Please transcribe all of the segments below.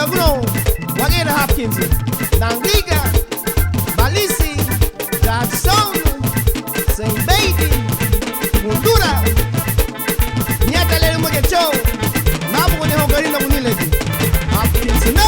Gro, Wagera Hopkins, Dangriga, Belize, Jackson, Saint Baby, Mundura, Niata Lele Mogecho, Nabu de Hogarina Munilegi, Hopkins, no.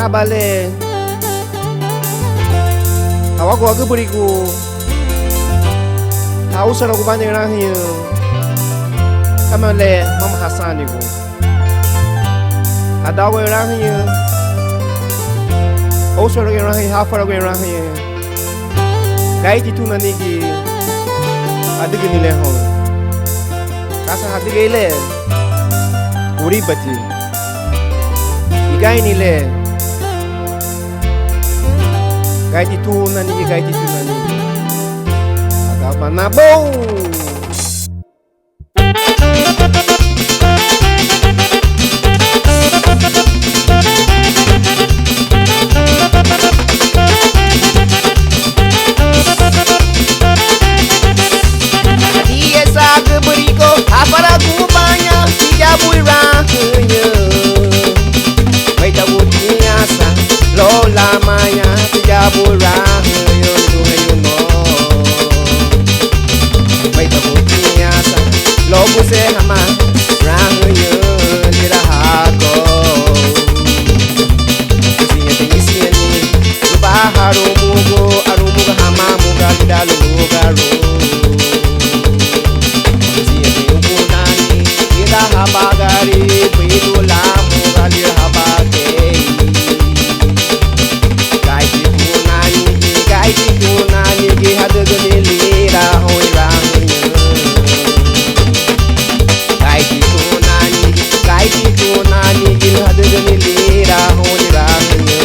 Bale awako aguburiku ausara kubane rahiyo kamale mama hasaniku adago rahiyo ausara rahiyo hafara rahiyo gaiti tunaniki adigini leho kasa hadigile uribati igaini le gaiti tunani agaba na bo dia sabe burico apara kubanya dia buira vai da botinha lola maya Jabura yo no Wait a botiasa Lobo se hama Rahu yo Lira hako Siya ni Luba harumugo Arumuga hama Muga lida luga ro Siya ni Lira habagari Pidu la Muga lira habagari Gaiti kunani gi hadagani lira hoi rahunya Gaiti kunani gi hadagani lira hoi rahunya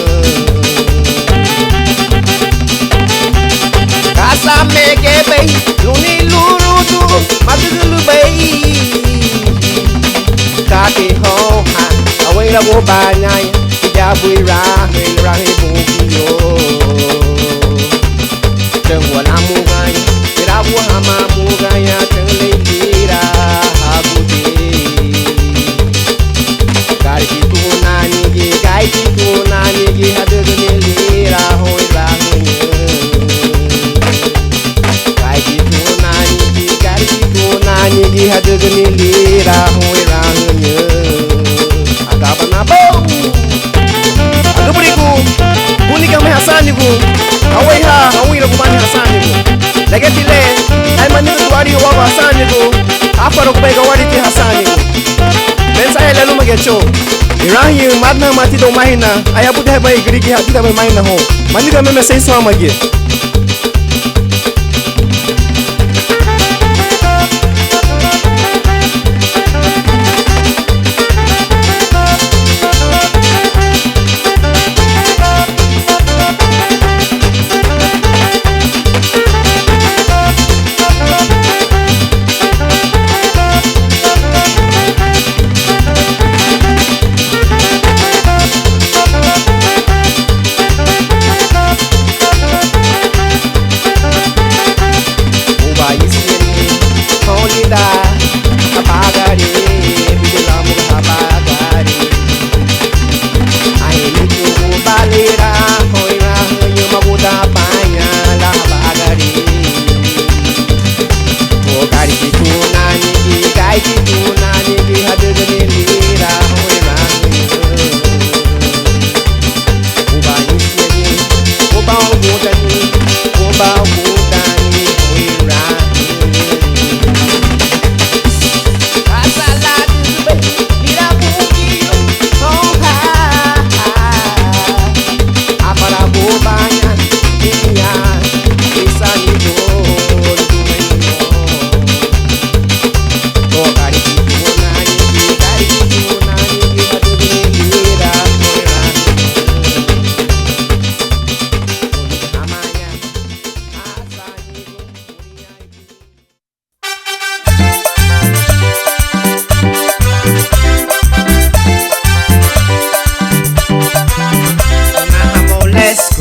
Kasa meke bay luni luru tu madugulu bay Kaki ho ha awai rago banyai Jabui rahi bukiyo Tengwa la mugaya, tirabu hama mugaya, tengle lira hagude. Gaiti tunani gi hadagani lira hoi rahunya. Gaiti tunani gi hadagani lira hoi rahunya. Agaba na bo. Agaburiku, kunika me hasaniku. Awai ha, awai la kubani hasaniku. Lagetile, ay maniku wari wa hasaniku. Afaro kubaiga wari ti hasaniku. Mensa hele luma gecho. Irahi madna mati do mahina. Ayabu de bai grigi hati da bai mahina ho. Maniga me sei so amagi.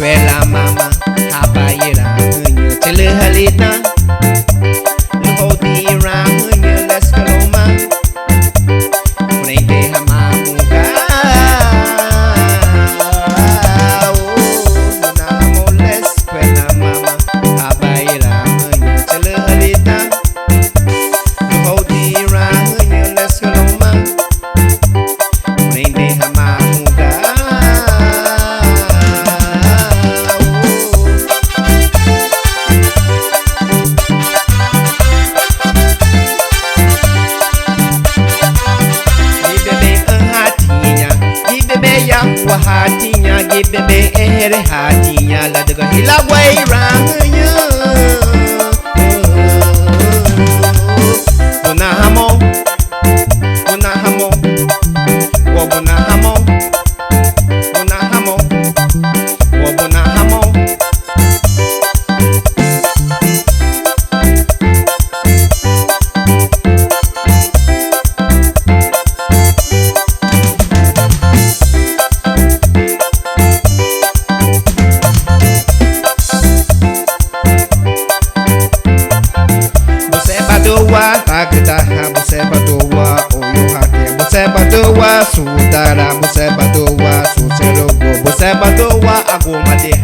escuela mama habayira hunyo tele halita luhodira hunyo leskaloma prende hamamuga namo lescuela mama habayira hunyo tele halita luhodira hunyo leskaloma prende hamamuga. Hatinya gibebe ehere hatinya la daga ila waira hanya bona hamo wo bona hamo wo bona hamo Busebadowa oyo hake Busebadowa sudara Busebadowa suserogo Busebadowa agomade